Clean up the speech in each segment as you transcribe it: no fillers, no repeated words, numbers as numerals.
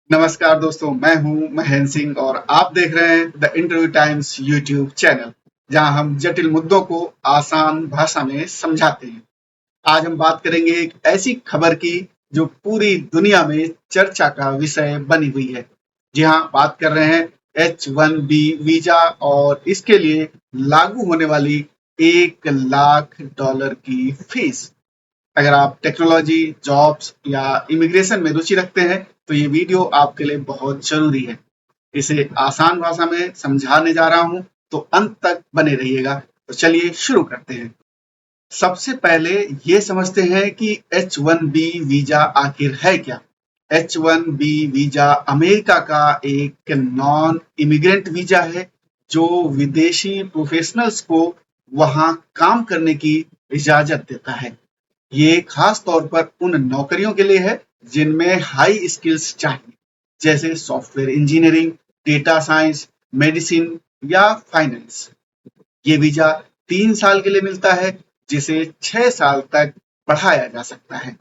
नमस्कार दोस्तों, मैं हूं महेंद्र सिंह और आप देख रहे हैं the interview times YouTube channel, जहां हम जटिल मुद्दों को आसान भाषा में समझाते हैं। आज हम बात करेंगे एक ऐसी खबर की जो पूरी दुनिया में चर्चा का विषय बनी हुई है। जी हाँ, बात कर रहे हैं H1B वीजा और इसके लिए लागू होने वाली $1 लाख की फीस। अगर आप टेक्नोलॉजी, जॉब्स या इमिग्रेशन में रुचि रखते हैं, तो ये वीडियो आपके लिए बहुत ज़रूरी है। इसे आसान भाषा में समझाने जा रहा हूँ, तो अंत तक बने रहिएगा। तो चलिए शुरू करते हैं। सबसे पहले ये समझते हैं कि H1B वीज़ा आखिर है क्या? H1B वीज़ा अमेरिका का एक नॉन इमिग्रेंट वीज़ा है, जो विदेशी प्रोफेशनल्स को वहाँ काम करने की इजाज़त देता है। ये खास तौर पर उन नौकरियों के लिए है जिनमें हाई स्किल्स चाहिए, जैसे software engineering, data science, medicine या फाइनेंस। ये वीजा 3 साल के लिए मिलता है, जिसे 6 साल तक बढ़ाया जा सकता है।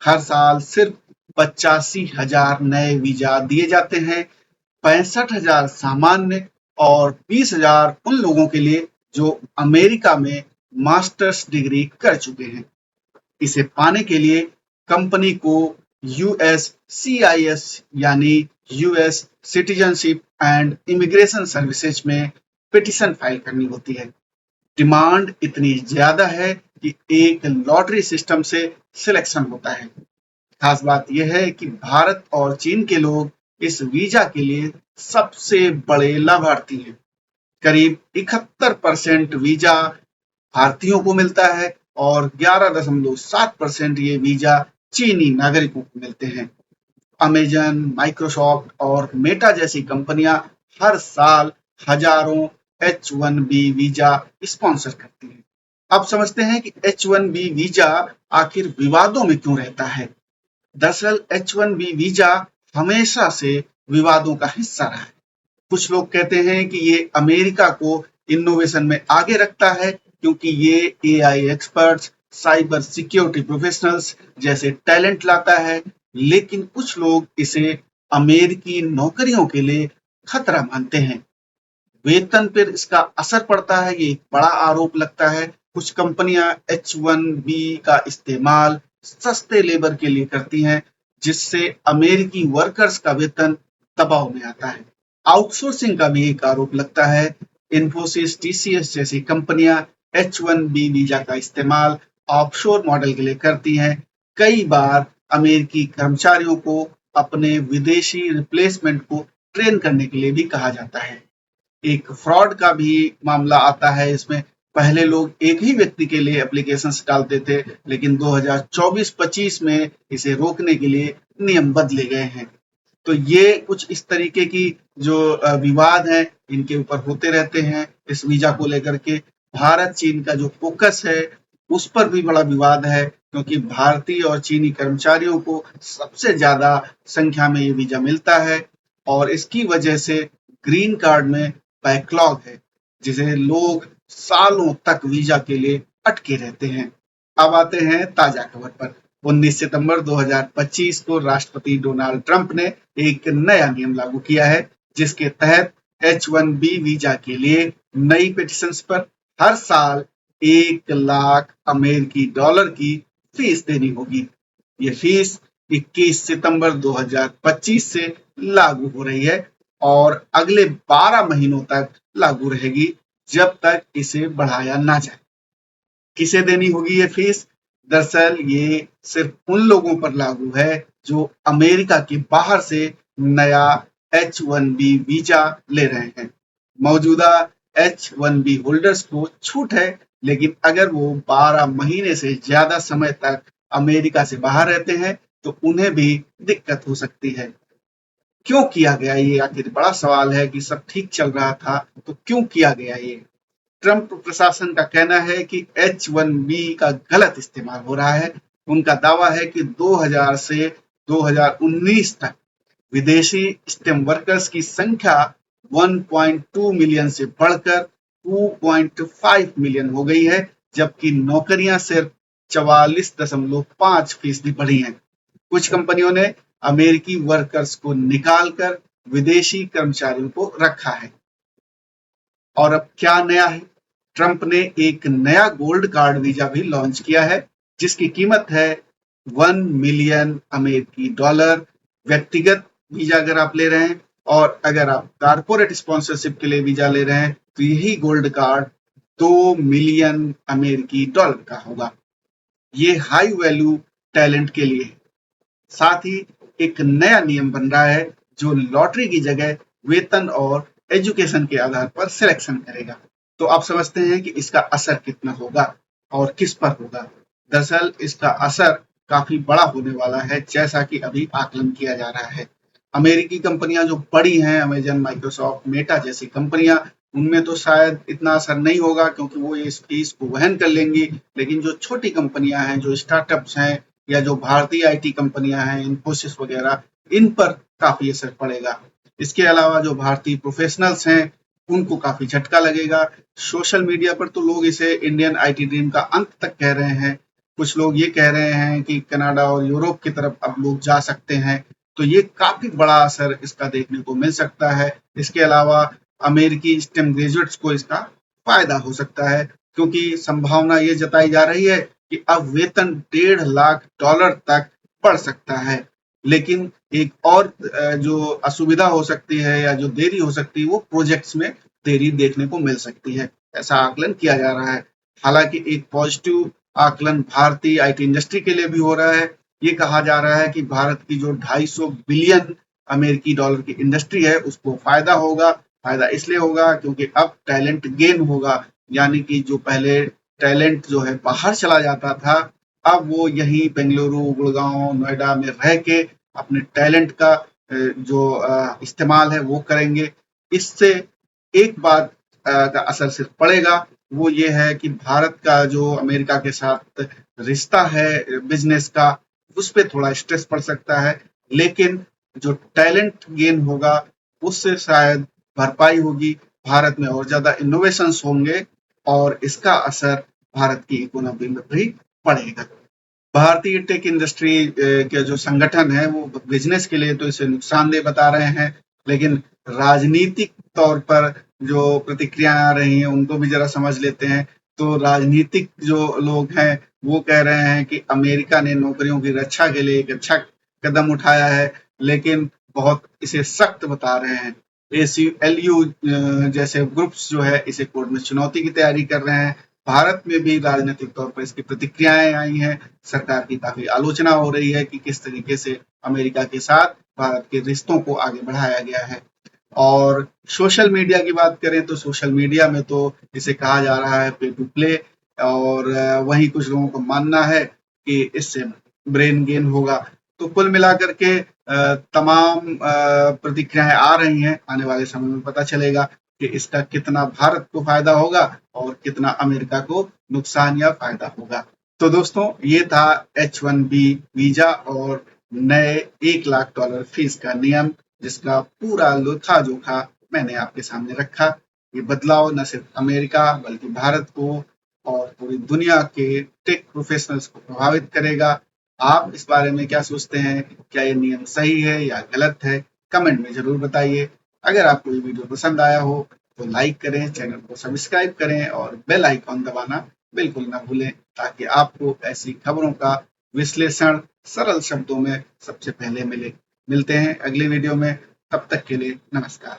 हर साल सिर्फ 85,000 नए वीजा दिए जाते हैं, 65,000 सामान्य और 20,000 उन लोगों के लिए जो अमेरिका में मास्टर्स डिग्री कर चुके हैं। इसे पाने के लिए कंपनी को USCIS यानी US citizenship and immigration services में पिटिशन फाइल करनी होती है। डिमांड इतनी ज्यादा है कि एक लॉटरी सिस्टम से सिलेक्शन होता है। खास बात यह है कि भारत और चीन के लोग इस वीजा के लिए सबसे बड़े लाभार्थी हैं। करीब 71% वीजा भारतीयों को मिलता है और 11.7% ये वीजा चीनी नागरिकों को मिलते हैं। अमेजन, माइक्रोसॉफ्ट और मेटा जैसी कंपनियां हर साल हजारों H1B वीजा स्पॉन्सर करती हैं। अब समझते हैं कि H1B वीजा आखिर विवादों में क्यों रहता है। दरअसल H1B वीजा हमेशा से विवादों का हिस्सा रहा है। कुछ लोग कहते हैं कि ये अमेरिका को इनोवेशन में आगे रखता है, क्योंकि ये AI experts, cyber security professionals जैसे टैलेंट लाता है। लेकिन कुछ लोग इसे अमेरिकी नौकरियों के लिए खतरा मानते हैं। वेतन पर इसका असर पड़ता है, ये एक बड़ा आरोप लगता है। कुछ कंपनियां H1B का इस्तेमाल सस्ते लेबर के लिए करती हैं, जिससे अमेरिकी वर्कर्स का वेतन दबाव में आता है। आउटसोर्सिंग का भी एक आरोप लगता है। इन्फोसिस, TCS जैसी कंपनियां H1B वीजा का इस्तेमाल ऑफशोर मॉडल के लिए करती हैं। कई बार अमेरिकी कर्मचारियों को अपने विदेशी रिप्लेसमेंट को ट्रेन करने के लिए भी कहा जाता है। एक फ्रॉड का भी मामला आता है इसमें। पहले लोग एक ही व्यक्ति के लिए एप्लीकेशंस डालते थे, लेकिन 2024-25 में इसे रोकने के लिए नियम बदले गए हैं। तो ये कुछ इस तरीके की जो विवाद हैं, इनके ऊपर होते रहते हैं। इस वीजा को लेकर के भारत चीन का जो फोकस है, उस पर भी बड़ा विवाद है, क्योंकि भारतीय और चीनी कर्मचारियों को सबसे ज्यादा संख्या में ये वीजा मिलता है और इसकी वजह से ग्रीन कार्ड में बैकलॉग है, जिसे लोग सालों तक वीजा के लिए अटके रहते हैं। अब आते हैं ताजा खबर पर। 19 सितंबर 2025 को राष्ट्रपति डोनाल्ड ट्रंप ने एक नया नियम लागू किया है, जिसके तहत H1B वीजा के लिए नई पिटिशंस पर हर साल $1 लाख की फीस देनी होगी। ये फीस 21 सितंबर 2025 से लागू हो रही है और अगले 12 महीनों तक लागू रहेगी, जब तक इसे बढ़ाया ना जाए। किसे देनी होगी ये फीस? दरअसल ये सिर्फ उन लोगों पर लागू है जो अमेरिका के बाहर से नया H1B वीजा ले रहे हैं। मौजूदा H1B होल्डर्स को छूट है, लेकिन अगर वो 12 महीने से ज्यादा समय तक अमेरिका से बाहर रहते हैं, तो उन्हें भी दिक्कत हो सकती है। क्यों किया गया ये? आखिर बड़ा सवाल है कि सब ठीक चल रहा था, तो क्यों किया गया ये? ट्रंप प्रशासन का कहना है कि H1B का गलत इस्तेमाल हो रहा है। उनका दावा है कि 2000 से 2019 तक विदेशी स्टेम वर्कर्स की संख्या 1.2 मिलियन से बढ़कर 2.5 मिलियन हो गई है, जबकि नौकरियां सिर्फ 44.5% बढ़ी हैं। कुछ कंपनियों ने अमेरिकी वर्कर्स को निकालकर विदेशी कर्मचारियों को रखा है। और अब क्या नया है? ट्रंप ने एक नया गोल्ड कार्ड वीजा भी लॉन्च किया है, जिसकी कीमत है 1 मिलियन अमेरिकी डॉलर। व्यक्तिगत वीजा अगर आप ले रहे हैं और अगर आप कारपोरेट स्पॉन्सरशिप के लिए वीजा ले रहे हैं तो यही गोल्ड कार्ड 2 मिलियन अमेरिकी डॉलर का होगा। ये हाई वैल्यू टैलेंट के लिए है। साथ ही एक नया नियम बन रहा है जो लॉटरी की जगह वेतन और एजुकेशन के आधार पर सिलेक्शन करेगा। तो आप समझते हैं कि इसका असर कितना होगा और किस पर होगा। दरअसल इसका असर काफी बड़ा होने वाला है, जैसा कि अभी आकलन किया जा रहा है। अमेरिकी कंपनियां जो बड़ी हैं, अमेजन, माइक्रोसॉफ्ट, मेटा जैसी कंपनियां, उनमें तो शायद इतना असर नहीं होगा क्योंकि वो इस फीस को वहन कर लेंगी। लेकिन जो छोटी कंपनियां हैं, जो स्टार्टअप्स हैं या जो भारतीय आईटी कंपनियां हैं, इन्फोसिस वगैरह, इन पर काफी असर पड़ेगा। इसके अलावा जो भारतीय प्रोफेशनल्स हैं उनको काफी झटका लगेगा। सोशल मीडिया पर तो लोग इसे इंडियन आईटी ड्रीम का अंत तक कह रहे हैं। कुछ लोग ये कह रहे हैं कि कनाडा और यूरोप की तरफ अब लोग जा सकते हैं। तो ये काफी बड़ा असर इसका देखने को मिल सकता है। इसके अलावा अमेरिकी स्टेम ग्रेजुएट्स को इसका फायदा हो सकता है, क्योंकि संभावना ये जताई जा रही है कि अब वेतन $1.5 लाख तक बढ़ सकता है। लेकिन एक और जो असुविधा हो सकती है या जो देरी हो सकती है वो प्रोजेक्ट्स में देरी देखने को मिल सकती है, ऐसा आकलन किया जा रहा है। हालांकि एक पॉजिटिव आकलन भारतीय आईटी इंडस्ट्री के लिए भी हो रहा है। ये कहा जा रहा है कि भारत की जो 250 बिलियन अमेरिकी डॉलर की इंडस्ट्री है उसको फायदा होगा। फायदा इसलिए होगा क्योंकि अब टैलेंट गेन होगा, यानी कि जो पहले टैलेंट जो है बाहर चला जाता था, अब वो यहीं बेंगलुरु, गुड़गांव, नोएडा में रह के अपने टैलेंट का जो इस्तेमाल है वो करेंगे। इससे एक बात का असर सिर्फ पड़ेगा, वो ये है कि भारत का जो अमेरिका के साथ रिश्ता है बिजनेस का, उस पर थोड़ा स्ट्रेस पड़ सकता है। लेकिन जो टैलेंट गेन होगा उससे शायद भरपाई होगी, भारत में और ज्यादा इनोवेशंस होंगे और इसका असर भारत की इकोनॉमी में भी पड़ेगा। भारतीय टेक इंडस्ट्री के जो संगठन है वो बिजनेस के लिए तो इसे नुकसानदेह बता रहे हैं, लेकिन राजनीतिक तौर पर जो प्रतिक्रियाएं आ रही हैं उनको भी जरा समझ लेते हैं। तो राजनीतिक जो लोग हैं वो कह रहे हैं कि अमेरिका ने नौकरियों की रक्षा के लिए एक अच्छा कदम उठाया है, लेकिन बहुत इसे सख्त बता रहे हैं। ACLU जैसे ग्रुप्स जो है इसे कोर्ट में चुनौती की तैयारी कर रहे हैं। भारत में भी राजनीतिक तौर पर इसकी प्रतिक्रियाएं आई हैं। सरकार की काफी आलोचना हो रही है कि किस तरीके से अमेरिका के साथ भारत के रिश्तों को आगे बढ़ाया गया है। और सोशल मीडिया की बात करें तो सोशल मीडिया में तो इसे कहा जा रहा है पे टू प्ले, और वहीं कुछ लोगों को मानना है कि इससे ब्रेन गेन होगा। तो कुल मिलाकर के तमाम प्रतिक्रियाएं आ रही हैं। आने वाले समय में पता चलेगा कि इसका कितना भारत को फायदा होगा और कितना अमेरिका को नुकसान या फायदा होगा। तो दोस्तों, ये था H1B वीजा और नए $1 लाख फीस का नियम, जिसका पूरा लेखा जोखा मैंने आपके सामने रखा। ये बदलाव न सिर्फ अमेरिका बल्कि भारत को और पूरी दुनिया के टेक प्रोफेशनल्स को प्रभावित करेगा। आप इस बारे में क्या सोचते हैं? क्या ये नियम सही है या गलत है? कमेंट में जरूर बताइए। अगर आपको ये वीडियो पसंद आया हो तो लाइक करें, चैनल को सब्सक्राइब करें और बेल आइकॉन दबाना बिल्कुल ना भूलें, ताकि आपको ऐसी खबरों का विश्लेषण सरल शब्दों में सबसे पहले मिले। मिलते हैं अगली वीडियो में, तब तक के लिए नमस्कार।